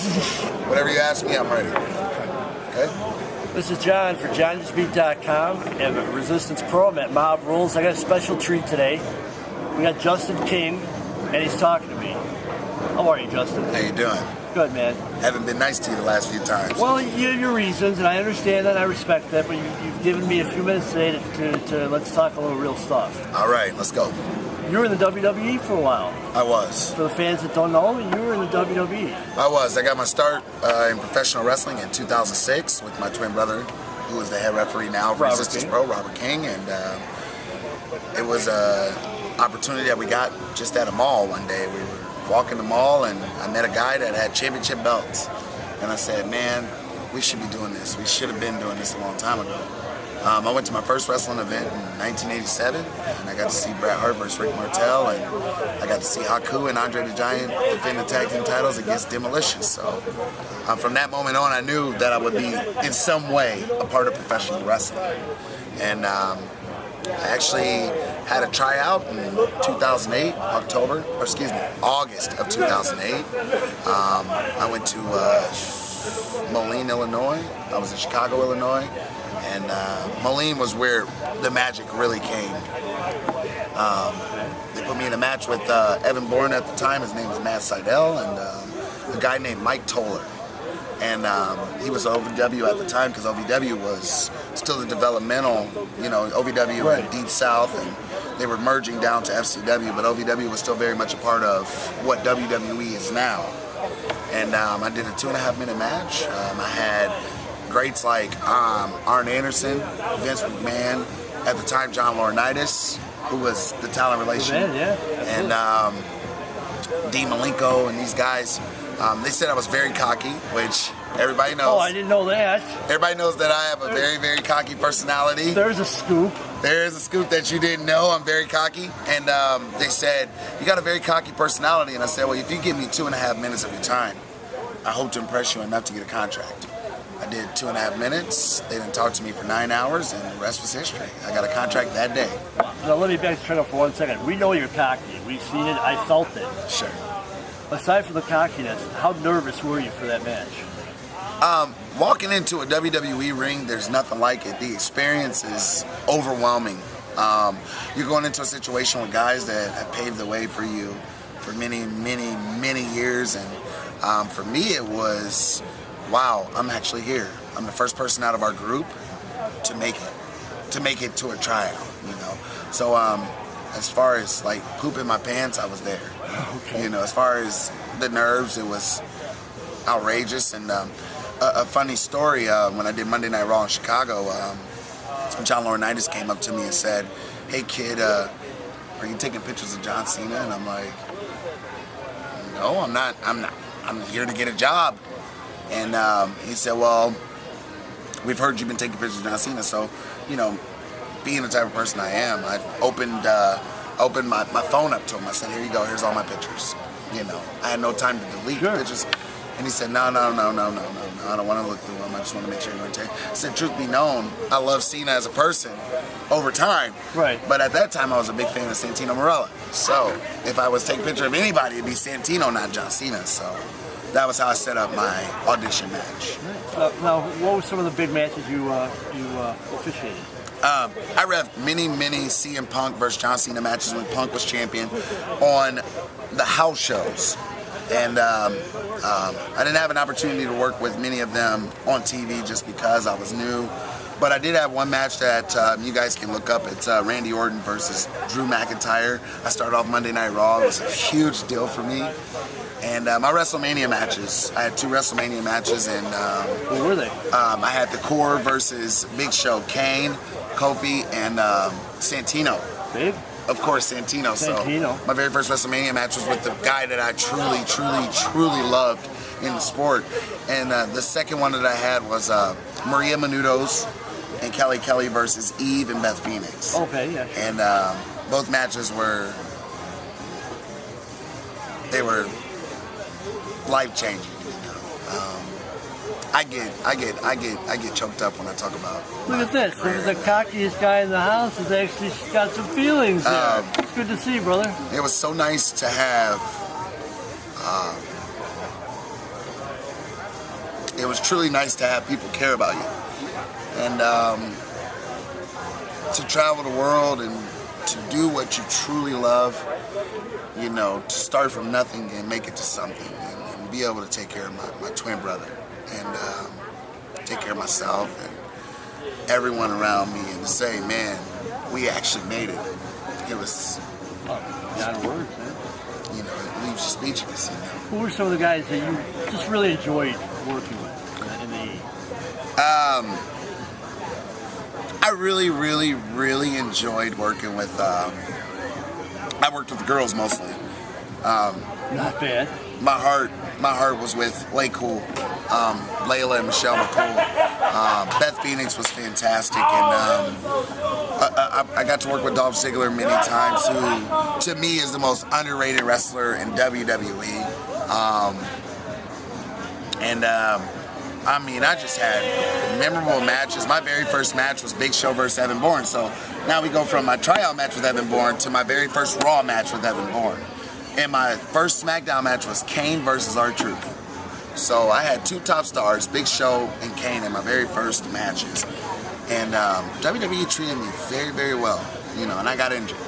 Whatever you ask me, I'm ready. Okay? This is John for Johnny'sBeat.com and Resistance Pro. I'm at Mob Rules. I got a special treat today. We got Justin King, and he's talking to me. How are you, Justin? How you doing? Good, man. Haven't been nice to you the last few times. Well, you have your reasons, and I understand that, and I respect that, but you've given me a few minutes today to let's talk a little real stuff. All right, let's go. You were in the WWE for a while. I was. For the fans that don't know, you were in the WWE. I was. I got my start in professional wrestling in 2006 with my twin brother, who is the head referee now of Resistance Pro, Robert King, and it was an opportunity that we got just at a mall one day. We were walking the mall, and I met a guy that had championship belts, and I said, man, we should be doing this. We should have been doing this a long time ago. I went to my first wrestling event in 1987, and I got to see Bret Hart versus Rick Martel, and I got to see Haku and Andre the Giant defend the tag team titles against Demolition. So from that moment on, I knew that I would be in some way a part of professional wrestling. And I actually had a tryout in 2008, August of 2008. I went to Moline, Illinois. I was in Chicago, Illinois. And Moline was where the magic really came. They put me in a match with Evan Bourne at the time. His name was Matt Seidel, and a guy named Mike Toller. And he was OVW at the time because OVW was still the developmental, OVW right. in Deep South, and they were merging down to FCW, but OVW was still very much a part of what WWE is now. And I did a 2.5-minute match. I had greats like Arn Anderson, Vince McMahon, at the time John Laurinaitis, who was the talent relation, and Dean Malenko, and these guys. They said I was very cocky, which everybody knows. Oh, I didn't know that. Everybody knows that I have a very, very cocky personality. There's a scoop. There is a scoop that you didn't know. I'm very cocky. And they said, you got a very cocky personality. And I said, well, if you give me 2.5 minutes of your time, I hope to impress you enough to get a contract. I did 2.5 minutes. They didn't talk to me for 9 hours, and the rest was history. I got a contract that day. Now, let me backtrack up for 1 second. We know you're cocky. We've seen it. I felt it. Sure. Aside from the cockiness, how nervous were you for that match? Walking into a WWE ring, there's nothing like it. The experience is overwhelming. You're going into a situation with guys that have paved the way for you for many, many, many years, and for me it was, wow, I'm actually here. I'm the first person out of our group to make it to a tryout, So as far as like pooping my pants, I was there. Okay. As far as the nerves, it was outrageous. And a funny story, when I did Monday Night Raw in Chicago, John Laurinaitis came up to me and said, hey kid, are you taking pictures of John Cena? And I'm like, no, I'm not. I'm here to get a job. And he said, well, we've heard you've been taking pictures of John Cena, so, being the type of person I am, I opened my phone up to him. I said, here you go, here's all my pictures. I had no time to delete pictures. And he said, no, I don't want to look through them. I just want to make sure you're entertained. I said, truth be known, I love Cena as a person over time. Right. But at that time, I was a big fan of Santino Marella. So if I was to take a picture of anybody, it'd be Santino, not John Cena. So that was how I set up my audition match. Now, what were some of the big matches you officiated? I reffed many CM Punk versus John Cena matches when Punk was champion on the house shows. And I didn't have an opportunity to work with many of them on TV just because I was new. But I did have one match that you guys can look up. It's Randy Orton versus Drew McIntyre. I started off Monday Night Raw. It was a huge deal for me. And my WrestleMania matches, I had 2 WrestleMania matches. And what were they? I had the Core versus Big Show, Kane, Kofi, and Santino. Big? Of course, Santino. So my very first WrestleMania match was with the guy that I truly loved in the sport. And the second one that I had was Maria Menounos and Kelly versus Eve and Beth Phoenix. Okay, yeah. Sure. And both matches were life-changing. I get choked up when I talk about. Look at this. The cockiest guy in the house has actually got some feelings there. It's good to see, brother. It was so nice to have it was truly nice to have people care about you. And to travel the world and to do what you truly love, you know, to start from nothing and make it to something, and be able to take care of my twin brother, and take care of myself and everyone around me, and to say, man, we actually made it. It was, not words, man. You know, it leaves you speechless. You know. Who were some of the guys that you just really enjoyed working with? I really enjoyed working with. I worked with the girls mostly. Not bad. My heart was with Cool, Layla and Michelle McCool. Beth Phoenix was fantastic, and I got to work with Dolph Ziggler many times, who to me is the most underrated wrestler in WWE. I mean, I just had memorable matches. My very first match was Big Show versus Evan Bourne. So now we go from my tryout match with Evan Bourne to my very first Raw match with Evan Bourne. And my first SmackDown match was Kane versus R-Truth. So I had two top stars, Big Show and Kane, in my very first matches. And WWE treated me very, very well, you know, and I got injured.